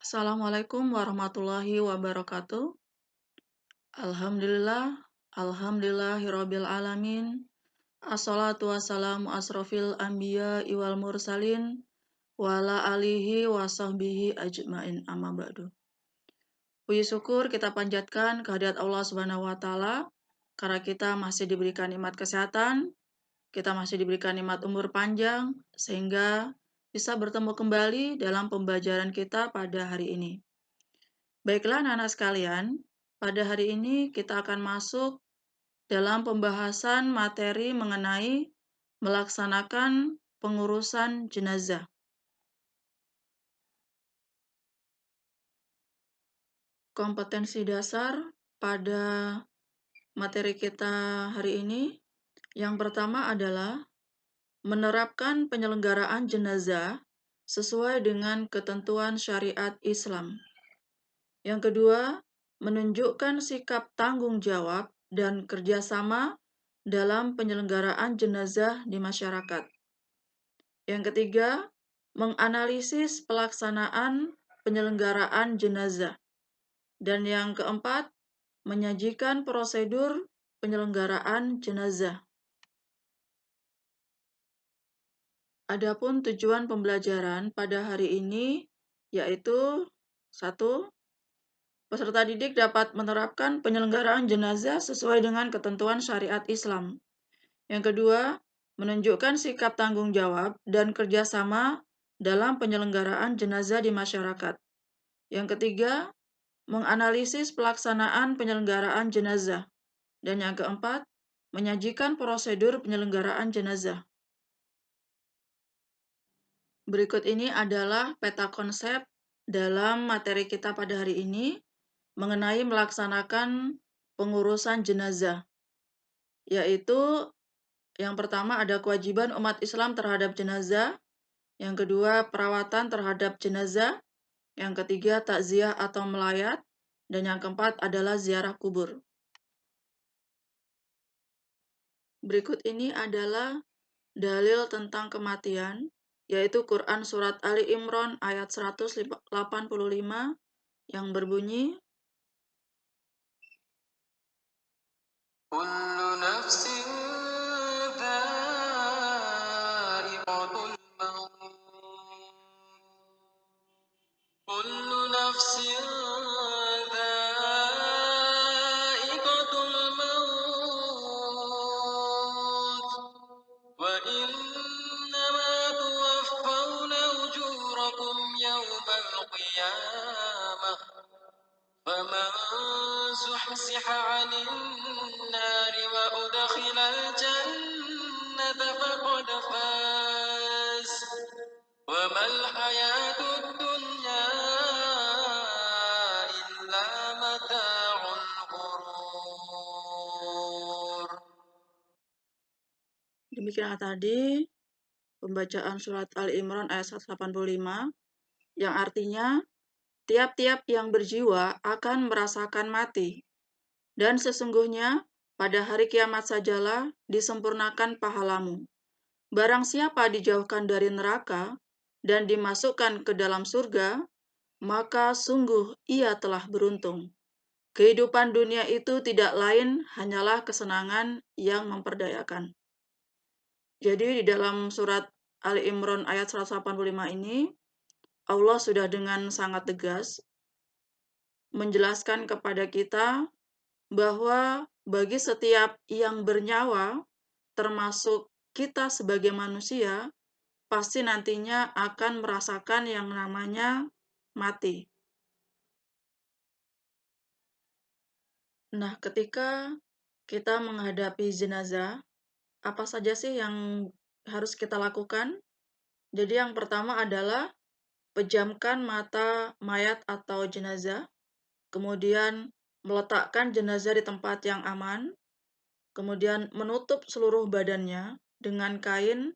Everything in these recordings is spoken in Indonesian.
Assalamualaikum warahmatullahi wabarakatuh. Alhamdulillah, alhamdulillahirabbil alamin. Assalatu wassalamu asrofil anbiya wal mursalin wa ala alihi wa sahbihi ajmain amma ba'du. Puji syukur kita panjatkan kehadirat Allah Subhanahu wa taala karena kita masih diberikan nikmat kesehatan, kita masih diberikan nikmat umur panjang sehingga bisa bertemu kembali dalam pembelajaran kita pada hari ini. Baiklah anak-anak sekalian, pada hari ini kita akan masuk dalam pembahasan materi mengenai melaksanakan pengurusan jenazah. Kompetensi dasar pada materi kita hari ini, yang pertama adalah menerapkan penyelenggaraan jenazah sesuai dengan ketentuan syariat Islam. Yang kedua, menunjukkan sikap tanggung jawab dan kerjasama dalam penyelenggaraan jenazah di masyarakat. Yang ketiga, menganalisis pelaksanaan penyelenggaraan jenazah. Dan yang keempat, menyajikan prosedur penyelenggaraan jenazah. Adapun tujuan pembelajaran pada hari ini yaitu 1. Peserta didik dapat menerapkan penyelenggaraan jenazah sesuai dengan ketentuan syariat Islam. Yang kedua, menunjukkan sikap tanggung jawab dan kerjasama dalam penyelenggaraan jenazah di masyarakat. Yang ketiga, menganalisis pelaksanaan penyelenggaraan jenazah. Dan yang keempat, menyajikan prosedur penyelenggaraan jenazah. Berikut ini adalah peta konsep dalam materi kita pada hari ini mengenai melaksanakan pengurusan jenazah, yaitu yang pertama ada kewajiban umat Islam terhadap jenazah, yang kedua perawatan terhadap jenazah, yang ketiga takziah atau melayat, dan yang keempat adalah ziarah kubur. Berikut ini adalah dalil tentang kematian, yaitu Quran Surat Ali Imran ayat 185 yang berbunyi, Kullu nafsin dha'iqatul maut. Kullu nafsin dha'iqatul maut. Wa innama tuwaffawna ujurakum yawmal qiyamah. فمن زحزح عن النار وأدخل الجنة فقد فاز وما الحياة الدنيا إلا متاع الغرور. Demikianlah tadi pembacaan surat Al-Imran ayat 185 yang artinya tiap-tiap yang berjiwa akan merasakan mati, dan sesungguhnya pada hari kiamat sajalah disempurnakan pahalamu. Barang siapa dijauhkan dari neraka dan dimasukkan ke dalam surga, maka sungguh ia telah beruntung. Kehidupan dunia itu tidak lain hanyalah kesenangan yang memperdayakan. Jadi di dalam surat Ali Imran ayat 185 ini, Allah sudah dengan sangat tegas menjelaskan kepada kita bahwa bagi setiap yang bernyawa, termasuk kita sebagai manusia, pasti nantinya akan merasakan yang namanya mati. Nah, ketika kita menghadapi jenazah, apa saja sih yang harus kita lakukan? Jadi yang pertama adalah pejamkan mata mayat atau jenazah, kemudian meletakkan jenazah di tempat yang aman, kemudian menutup seluruh badannya dengan kain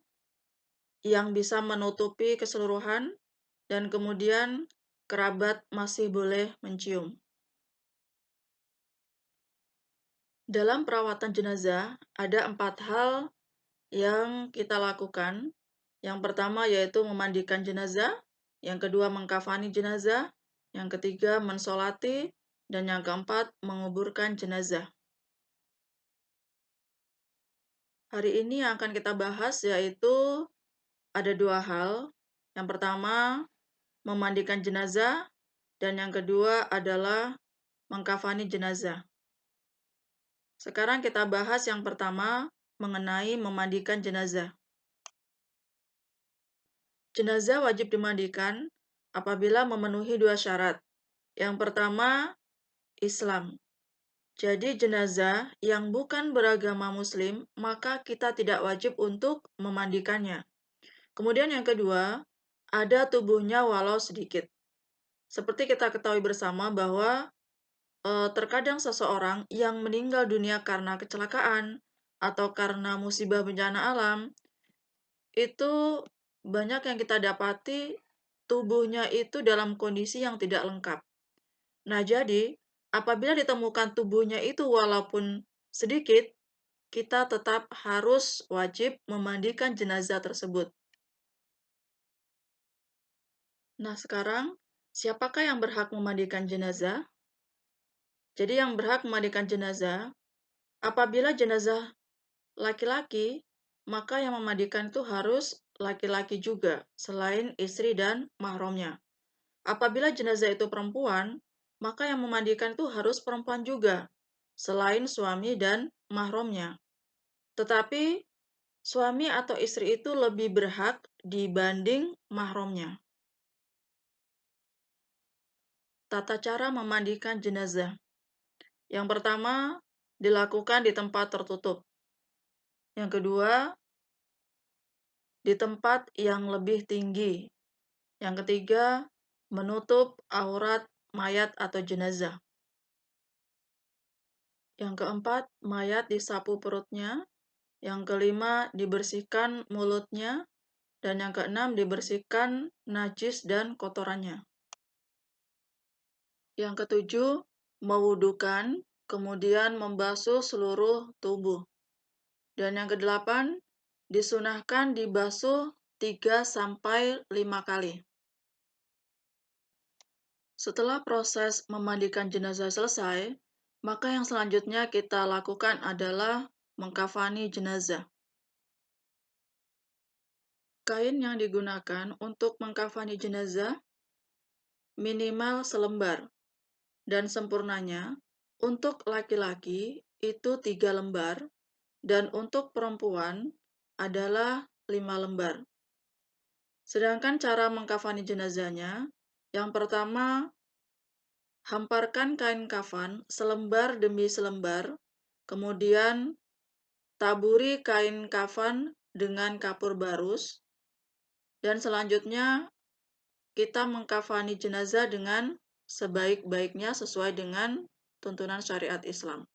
yang bisa menutupi keseluruhan, dan kemudian kerabat masih boleh mencium. Dalam perawatan jenazah, ada 4 hal yang kita lakukan. Yang pertama yaitu memandikan jenazah, yang kedua mengkafani jenazah, Yang ketiga, mensolati. Dan yang keempat, menguburkan jenazah. Hari ini yang akan kita bahas yaitu ada dua hal. Yang pertama, memandikan jenazah. Dan yang kedua adalah mengkafani jenazah. Sekarang kita bahas yang pertama mengenai memandikan jenazah. Jenazah wajib dimandikan apabila memenuhi dua syarat. Yang pertama, Islam. Jadi jenazah yang bukan beragama muslim, maka kita tidak wajib untuk memandikannya. Kemudian yang kedua, ada tubuhnya walau sedikit. Seperti kita ketahui bersama bahwa terkadang seseorang yang meninggal dunia karena kecelakaan atau karena musibah bencana alam, itu banyak yang kita dapati tubuhnya itu dalam kondisi yang tidak lengkap. Nah, jadi apabila ditemukan tubuhnya itu walaupun sedikit, kita tetap harus wajib memandikan jenazah tersebut. Nah, sekarang siapakah yang berhak memandikan jenazah? Jadi yang berhak memandikan jenazah, apabila jenazah laki-laki, maka yang memandikan itu harus laki-laki juga, selain istri dan mahramnya. Apabila jenazah itu perempuan, maka yang memandikan itu harus perempuan juga, selain suami dan mahramnya. Tetapi suami atau istri itu lebih berhak dibanding mahramnya. Tata cara memandikan jenazah. Yang pertama, dilakukan di tempat tertutup. Yang kedua, di tempat yang lebih tinggi. Yang ketiga, menutup aurat mayat atau jenazah. Yang keempat, mayat disapu perutnya. Yang kelima, dibersihkan mulutnya. Dan yang keenam, dibersihkan najis dan kotorannya. Yang ketujuh, mewudukan, kemudian membasuh seluruh tubuh. Dan yang kedelapan, disunahkan dibasuh 3-5 kali. Setelah proses memandikan jenazah selesai, maka yang selanjutnya kita lakukan adalah mengkafani jenazah. Kain yang digunakan untuk mengkafani jenazah minimal selembar, dan sempurnanya untuk laki-laki itu 3 lembar, dan untuk perempuan adalah 5 lembar. Sedangkan cara mengkafani jenazahnya, yang pertama, hamparkan kain kafan selembar demi selembar, kemudian taburi kain kafan dengan kapur barus, dan selanjutnya kita mengkafani jenazah dengan sebaik-baiknya sesuai dengan tuntunan syariat Islam.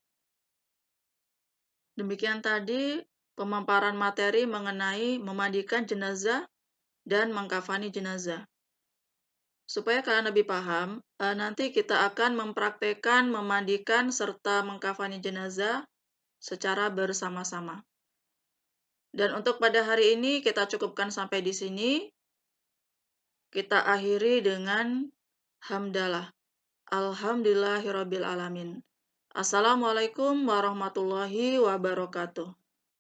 Demikian tadi pemaparan materi mengenai memandikan jenazah dan mengkafani jenazah. Supaya kalian lebih paham, nanti kita akan mempraktekkan memandikan serta mengkafani jenazah secara bersama-sama. Dan untuk pada hari ini kita cukupkan sampai di sini. Kita akhiri dengan hamdalah. Alhamdulillahirabbil alamin. Assalamualaikum warahmatullahi wabarakatuh.